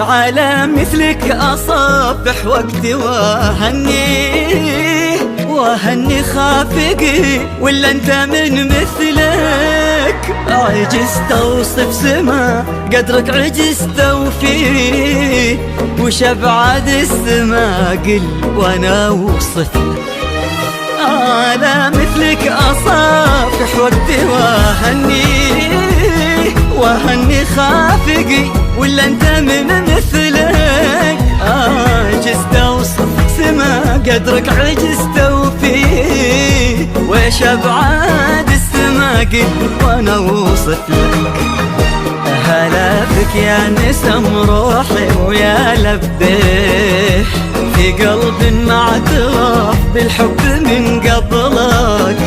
على مثلك أصبح وقتي وهني خافقي، ولا انت من مثلك عجزت اوصف سما قدرك، عجزت اوفيه وش ابعد السما قل وانا اوصف لك. على مثلك اصافح وقتي وهني خافقي، ولا انت من مثلك عجزت اوصف سما قدرك، عجزت اوفيه وش ابعاد السما قل وانا اوصف لك. هلا بك يا نسم روحي ويا لبيه، في قلب ما اعترف بالحب من قبلك،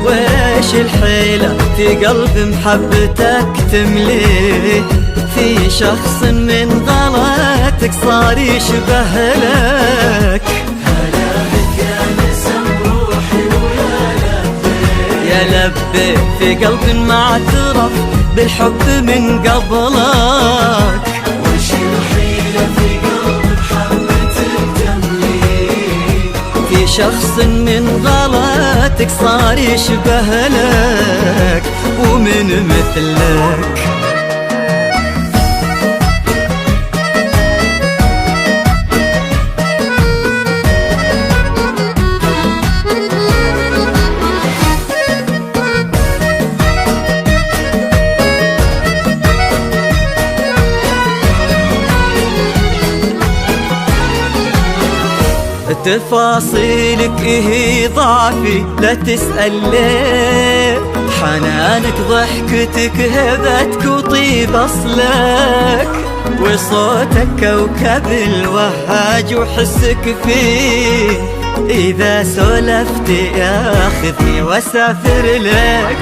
ويش الحيلة في قلب محبتك تمليه، في شخص من غلاتك صار يشبه لك. هلا بك يا نسم روحي ويا لبيه، يا لبيه في قلب ما اعترف بالحب من قبلك، وش الحيلة في قلب محبتك تمليه، في شخص من غلاتك صار يشبه لك ومن مثلك. تفاصيلك إيه ضعفي لا تسأل ليه، حنانك ضحكتك هبتك وطيب أصلك، وصوتك كوكب الوهاج وحسك فيه، إذا سولفت ياخذني واسافر لك.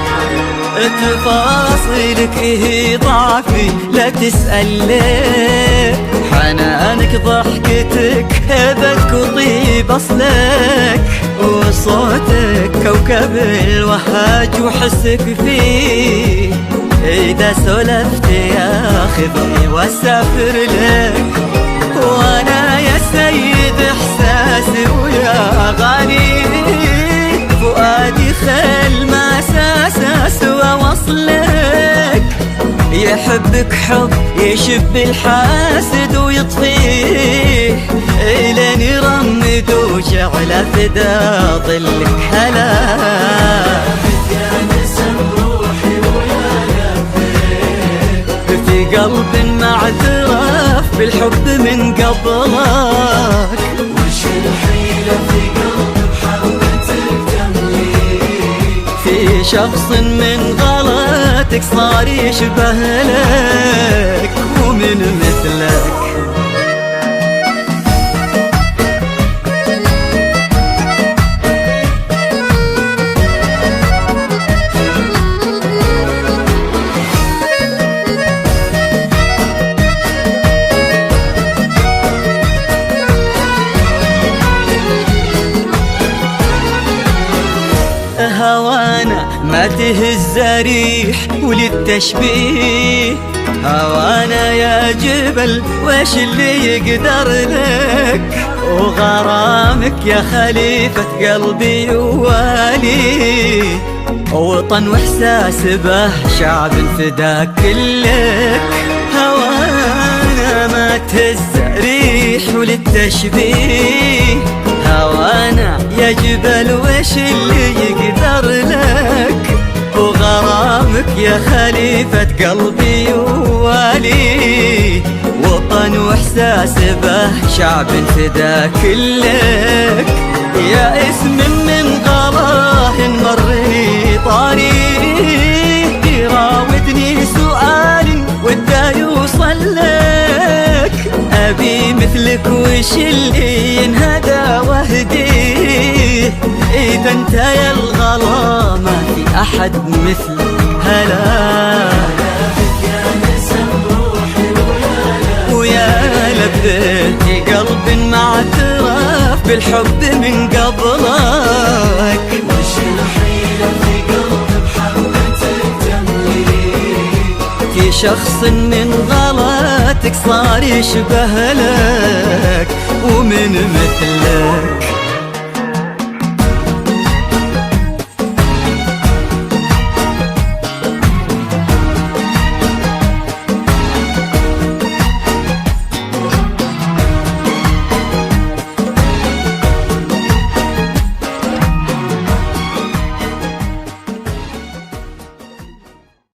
تفاصيلك إيه ضعفي لا تسأل ليه، حنانك ضحكتك هبتك وطيب أصلك، وصوتك كوكب الوهاج وحسك فيه، إذا سولفت ياخذني واسافر لك. وانا يا سيد احساسي ويا اغاني، فؤادي خل ما ساساس ووصلك، يحبك حب يشب الحاسد ويطفيه، لين يرمد وشعله فدا ظلك. هلا يا نسم روحي ويا لبيه، في قلب ما اعترف بالحب من قبلك، وش الحيلة في قلب محبتك تمليه، في شخص من غلاتك صار يشبه لك ومن مثلك. هوانا ما تهز ريح وللتشبيه، هوانا يا جبل وش اللي يقدر لك، وغرامك يا خليفة قلبي ووالي، وطن واحساس به شعب فداك كلك. هوانا ما تهز ريح وللتشبيه، هوانا يا جبل وش اللي يقدر لك، وغرامك يا خليفة قلبي ووالي، وطن واحساس به شعب فدا كلك. يا اسم من غلاه مري طريق، يراودني سؤال ودا يوصل لك، أبي مثلك وش اللي ينهدى وهديه، إذا انت يا الغلا ما في أحد مثلك. هلا يا نسم روحي ويا لبيت في قلب ما اعترف بالحب من قبلك، وش الحيلة في قلب محبتك تمليه، في شخص من غلاتك صوتك صار يشبه لك ومن مثلك.